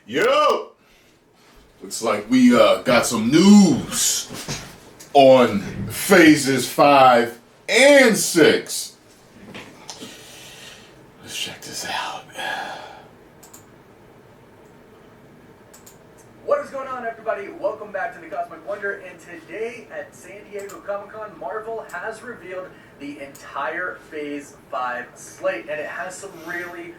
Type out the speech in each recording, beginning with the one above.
Yo! Looks like we got some news on phases 5 and 6. Let's check this out. What is going on, everybody? Welcome back to the Cosmic Wonder, and today at San Diego Comic-Con, Marvel has revealed the entire Phase 5 slate, and it has some really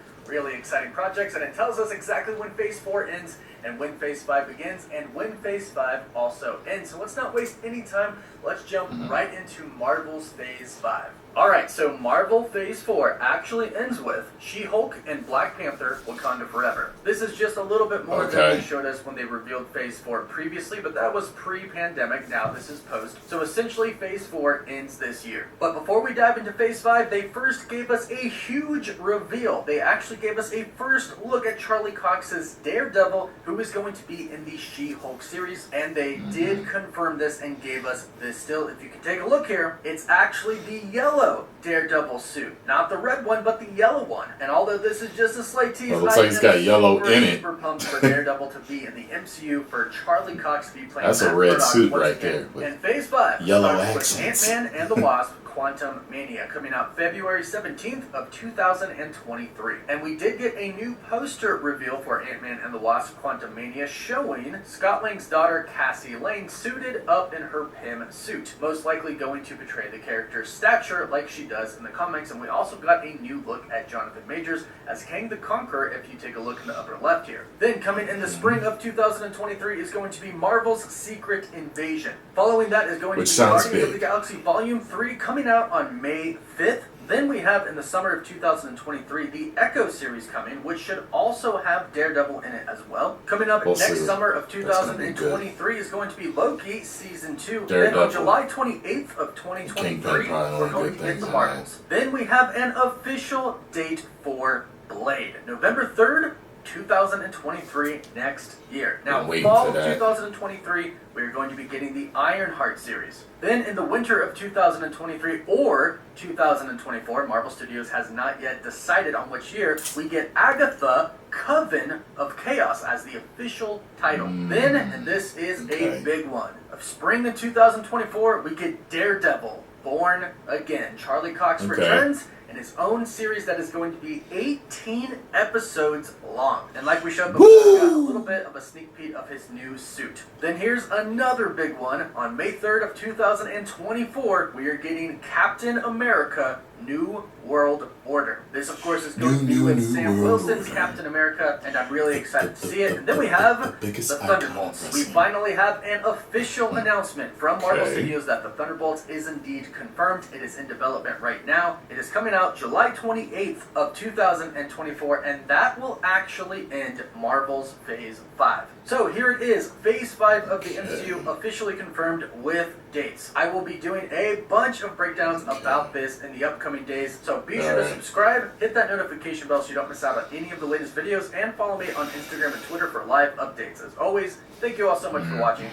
exciting projects, and it tells us exactly when Phase 4 ends and when Phase 5 begins and when Phase 5 also ends. So let's not waste any time. Let's jump right into Marvel's Phase 5. Alright, so Marvel Phase 4 actually ends with She-Hulk and Black Panther Wakanda Forever. This is just a little bit more than they showed us when they revealed Phase 4 previously, but that was pre-pandemic. Now this is post. So essentially Phase 4 ends this year. But before we dive into Phase 5, they first gave us a huge reveal. They actually gave us a first look at Charlie Cox's Daredevil, who is going to be in the She-Hulk series, and they did confirm this and gave us this still. If you can take a look here, it's actually the yellow Daredevil suit. Not the red one, but the yellow one. And although this is just a slight tease, looks like it's got yellow in it. Super pumped for Daredevil to be in the MCU, for Charlie Cox to be playing. That's a red suit right there. And Phase 5 yellow starts with Ant-Man and the Wasp Quantum Mania, coming out February 17th of 2023. And we did get a new poster reveal for Ant-Man and the Wasp Quantum Mania, showing Scott Lang's daughter Cassie Lang suited up in her Pym suit, most likely going to portray the character's stature like she does in the comics. And we also got a new look at Jonathan Majors as Kang the Conqueror, if you take a look in the upper left here. Then coming in the spring of 2023 is going to be Marvel's Secret Invasion. Following that is going to be Guardians of the Galaxy Volume 3, coming out on May 5th. Then we have in the summer of 2023 the Echo series coming, which should also have Daredevil in it as well. Coming up next summer of 2023 is going to be Loki Season 2. Then on July 28th of 2023, we're going to get the Marvels. Then we have an official date for Blade, November 3rd, 2023, next year. Now, fall of 2023, we're going to be getting the Ironheart series. Then in the winter of 2023 or 2024, Marvel Studios has not yet decided on which year, we get Agatha, Coven of Chaos as the official title. Then, and this is a big one, of spring of 2024, we get Daredevil, Born Again. Charlie Cox returns in his own series that is going to be 18 episodes long. And like we showed before, we got a little bit of a sneak peek of his new suit. Then here's another big one. On May 3rd of 2024, we are getting Captain America New World Order. This, of course, is going to be with Sam Wilson's Captain America, and I'm really excited to see it. And then we have the Thunderbolts. We finally have an official announcement from Marvel Studios that the Thunderbolts is indeed confirmed. It is in development right now. It is coming out July 28th of 2024, and that will actually end Marvel's Phase 5. So here it is, Phase 5 of the MCU officially confirmed with dates. I will be doing a bunch of breakdowns about this in the upcoming days, so be sure to subscribe, hit that notification bell so you don't miss out on any of the latest videos, and follow me on Instagram and Twitter for live updates. As always, thank you all so much for watching.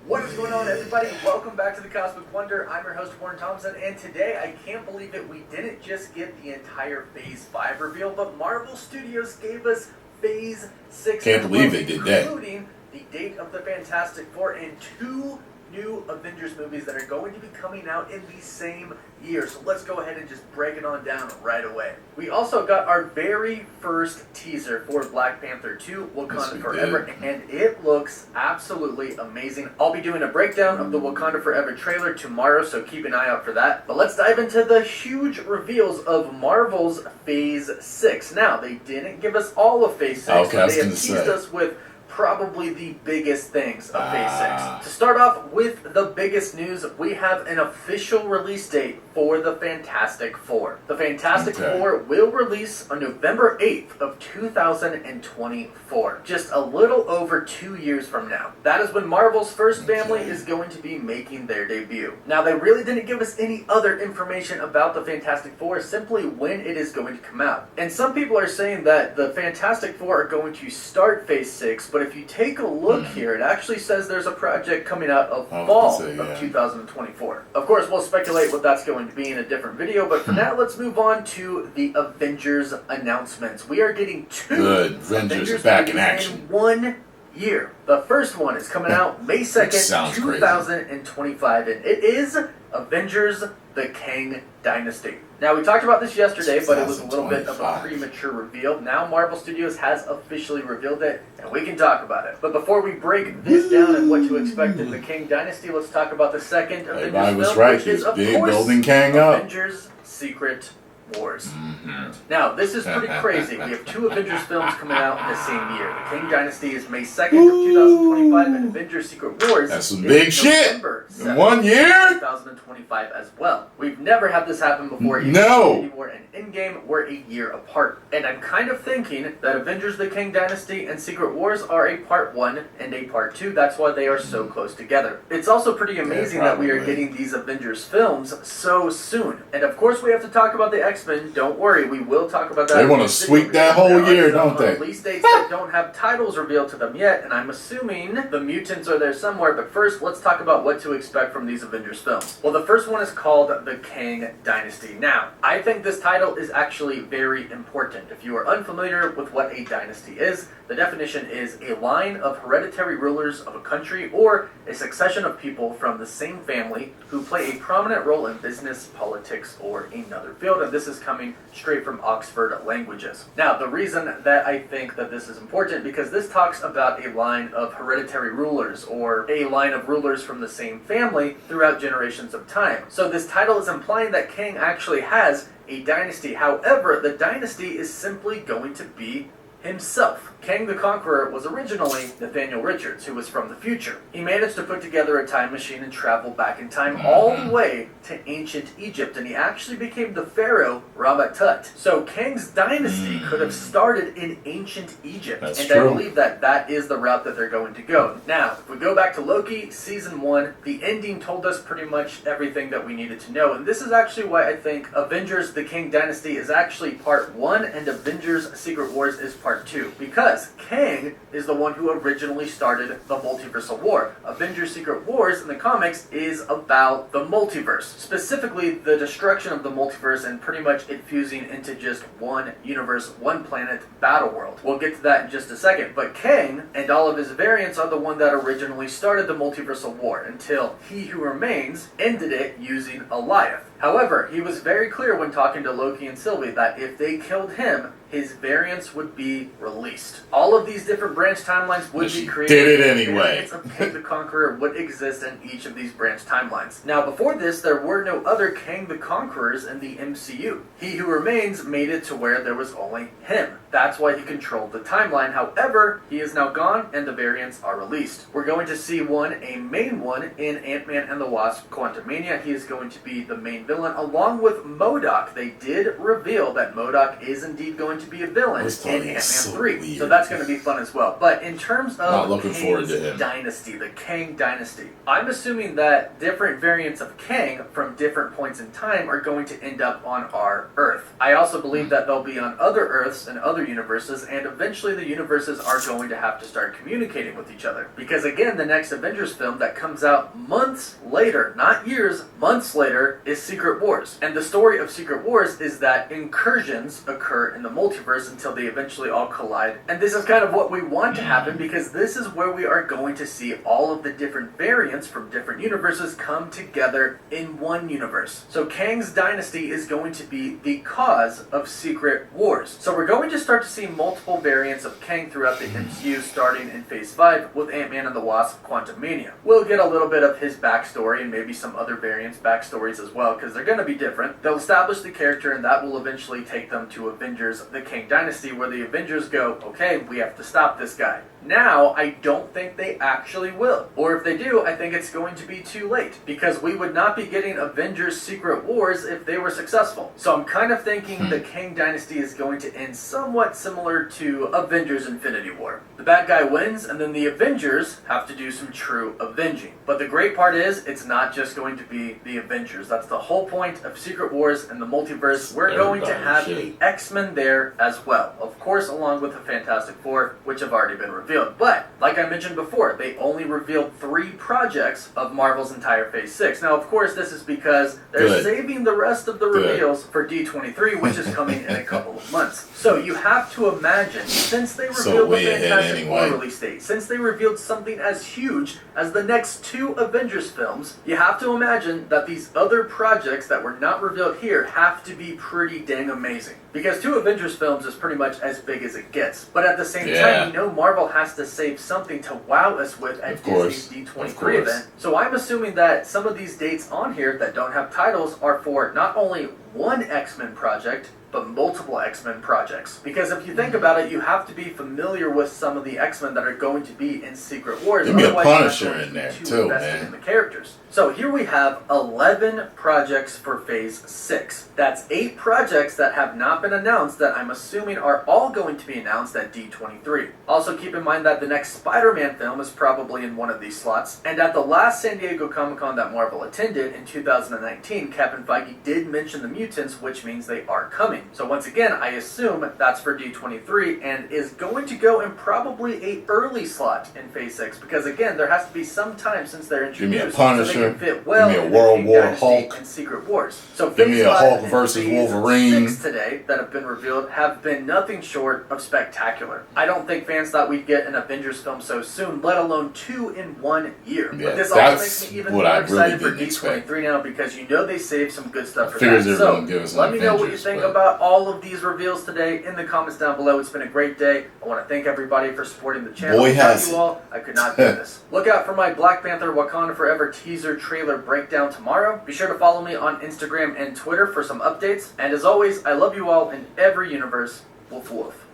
What is going on, everybody? Welcome back to the Cosmic Wonder. I'm your host, Warren Thompson, and today, I can't believe it, we didn't just get the entire Phase 5 reveal, but Marvel Studios gave us Phase 6. Can't believe they did that. Including the date of the Fantastic Four and 2 new Avengers movies that are going to be coming out in the same year. So let's go ahead and just break it on down right away. We also got our very first teaser for Black Panther 2, Wakanda Forever, and it looks absolutely amazing. I'll be doing a breakdown of the Wakanda Forever trailer tomorrow, so keep an eye out for that. But let's dive into the huge reveals of Marvel's Phase 6. Now, they didn't give us all of Phase 6, but they have teased us with probably the biggest things of Phase 6. To start off with the biggest news, we have an official release date for the Fantastic Four. The Fantastic Four will release on November 8th of 2024. Just a little over 2 years from now. That is when Marvel's first family is going to be making their debut. Now, they really didn't give us any other information about the Fantastic Four, simply when it is going to come out. And some people are saying that the Fantastic Four are going to start Phase 6, but if if you take a look here, it actually says there's a project coming out of I was fall gonna say, of yeah. 2024. Of course, we'll speculate what that's going to be in a different video, but for now, let's move on to the Avengers announcements. We are getting two Good. Avengers back in movies action. in 1 year. The first one is coming out May 2nd, Sounds crazy. 2025, and it is Avengers the Kang Dynasty. Now, we talked about this yesterday, but it was a little bit of a 2025. premature reveal. Now, Marvel Studios has officially revealed it, and we can talk about it. But before we break this down and what to expect in the Kang Dynasty, let's talk about the second Avengers Everybody was film, right. which He is, was of big course, building Kang up. Avengers Secret Wars. Mhm. Now, this is pretty crazy. We have two Avengers films coming out in the same year. The Kang Dynasty is May 2nd of 2025, and Avengers Secret Wars That's some is big shit. November In 7th, 1 year? 2025 as well. We've never had this happen before. No. Infinity War and Endgame were a year apart. And I'm kind of thinking that Avengers the Kang Dynasty and Secret Wars are a part 1 and a part 2. That's why they are so close together. It's also pretty amazing that we are probably. getting these Avengers films so soon. And of course we have to talk about the X-Men. Don't worry, we will talk about that. They in wanna this video sweep that because whole there are year, some don't they? Release dates that don't have titles revealed to them yet, and I'm assuming the mutants are there somewhere. But first, let's talk about what to expect from these Avengers films. Well, the first one is called The Kang Dynasty. Now, I think this title is actually very important. If you are unfamiliar with what a dynasty is, the definition is a line of hereditary rulers of a country or a succession of people from the same family who play a prominent role in business, politics, or another field. And this is coming straight from Oxford Languages. Now, the reason that I think that this is important because this talks about a line of hereditary rulers or a line of rulers from the same family throughout generations of time. So this title is implying that Kang actually has a dynasty. However, the dynasty is simply going to be himself. Kang the Conqueror was originally Nathaniel Richards, who was from the future. He managed to put together a time machine and travel back in time all the way to ancient Egypt, and he actually became the pharaoh Rama-Tut. So Kang's dynasty could have started in ancient Egypt, That's and true. I believe that that is the route that they're going to go. Now, if we go back to Loki, Season 1, the ending told us pretty much everything that we needed to know, and this is actually why I think Avengers the Kang Dynasty is actually Part 1 and Avengers Secret Wars is Part 2, because Kang is the one who originally started the multiversal war. Avengers Secret Wars in the comics is about the multiverse, specifically the destruction of the multiverse and pretty much it fusing into just one universe, one planet battle world. We'll get to that in just a second, but Kang and all of his variants are the one that originally started the multiversal war until He Who Remains ended it using Alioth. However, he was very clear when talking to Loki and Sylvie that if they killed him, his variants would be released. All of these different branch timelines would be created. Did it anyway. Variants of Kang the Conqueror would exist in each of these branch timelines. Now, before this, there were no other Kang the Conquerors in the MCU. He Who Remains made it to where there was only him. That's why he controlled the timeline. However, he is now gone and the variants are released. We're going to see a main one, in Ant-Man and the Wasp Quantumania. He is going to be the main villain along with MODOK. They did reveal that MODOK is indeed going to be a villain This in thought Ant-Man was so 3. weird. So that's going to be fun as well. But in terms Not of looking forward to Kang's him. dynasty, the Kang dynasty, I'm assuming that different variants of Kang from different points in time are going to end up on our Earth. I also believe that they'll be on other Earths and other universes, and eventually the universes are going to have to start communicating with each other. Because again, the next Avengers film that comes out months later, not years, months later, is Secret Wars. And the story of Secret Wars is that incursions occur in the multiverse until they eventually all collide. And this is kind of what we want to happen because this is where we are going to see all of the different variants from different universes come together in one universe. So Kang's dynasty is going to be the cause of Secret Wars. So we're going to start to see multiple variants of Kang throughout the MCU starting in Phase 5 with Ant-Man and the Wasp Quantumania. We'll get a little bit of his backstory and maybe some other variants' backstories as well because they're going to be different. They'll establish the character and that will eventually take them to Avengers the Kang Dynasty where the Avengers go, okay, we have to stop this guy. Now, I don't think they actually will. Or if they do, I think it's going to be too late. Because we would not be getting Avengers Secret Wars if they were successful. So I'm kind of thinking the Kang Dynasty is going to end somewhat similar to Avengers Infinity War. The bad guy wins, and then the Avengers have to do some true avenging. But the great part is, it's not just going to be the Avengers. That's the whole point of Secret Wars and the multiverse. We're going to have the X-Men there as well. Of course, along with the Fantastic Four, which have already been revealed. revealed. But, like I mentioned before, they only revealed 3 projects of Marvel's entire Phase 6. Now, of course, this is because they're saving the rest of the reveals for D23, which is coming in a couple of months. So you have to imagine, since they revealed the Fantastic Four release date, since they revealed something as huge as the next 2 Avengers films, you have to imagine that these other projects that were not revealed here have to be pretty dang amazing. Because 2 Avengers films is pretty much as big as it gets. But at the same time, you know Marvel has to save something to wow us with at Disney's D23 event. So I'm assuming that some of these dates on here that don't have titles are for not only one X-Men project, but multiple X-Men projects. Because if you think about it, you have to be familiar with some of the X-Men that are going to be in Secret Wars. Give me a Punisher in there too, man. In the characters. So here we have 11 projects for Phase 6. That's 8 projects that have not been announced that I'm assuming are all going to be announced at D23. Also keep in mind that the next Spider-Man film is probably in one of these slots. And at the last San Diego Comic-Con that Marvel attended in 2019, Kevin Feige did mention the mutants, which means they are coming. So once again, I assume that's for D23 and is going to go in probably a early slot in Phase 6 because again, there has to be some time since they're introduced. Give me a Punisher. So they can fit well give me a World War Hulk. And Secret Wars. So give me a Hulk versus Wolverine. 6 today that have been revealed have been nothing short of spectacular. I don't think fans thought we'd get an Avengers film so soon, let alone 2 in 1 year. Yeah, but this also makes me even more excited for D23 now because you know they saved some good stuff for that. So let me know what you think about all of these reveals today in the comments down below. It's been a great day. I want to thank everybody for supporting the channel. Without you all, I could not do this. Look out for my Black Panther Wakanda Forever teaser trailer breakdown tomorrow. Be sure to follow me on Instagram and Twitter for some updates. And as always, I love you all in every universe. Wolf Wolf.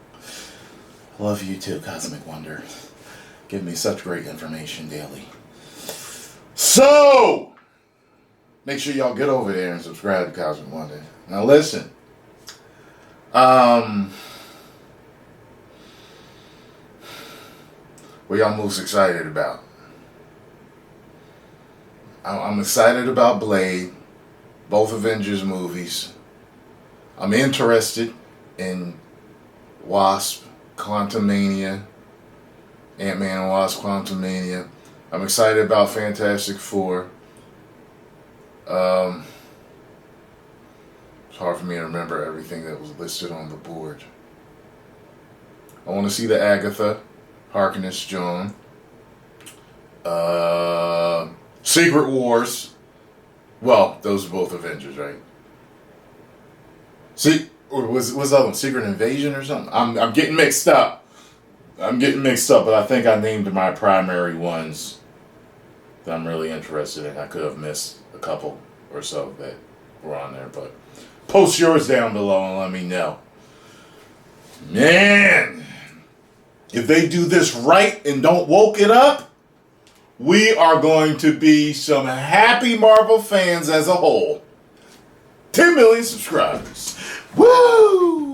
Love you too, Cosmic Wonder. Give me such great information daily. So, make sure y'all get over there and subscribe to Cosmic Wonder. Now listen. What y'all most excited about? I'm excited about Blade, both Avengers movies. I'm interested in Wasp, Quantumania, Ant-Man and Wasp, Quantumania. I'm excited about Fantastic Four. It's hard for me to remember everything that was listed on the board. I want to see the Agatha Harkness Joan. Secret Wars. Well, those are both Avengers, right? Or was the other one Secret Invasion or something? I'm getting mixed up. But I think I named my primary ones that I'm really interested in. I could have missed a couple or so that were on there, but post yours down below and let me know. Man, if they do this right and don't woke it up, we are going to be some happy Marvel fans as a whole. 10 million subscribers. Woo!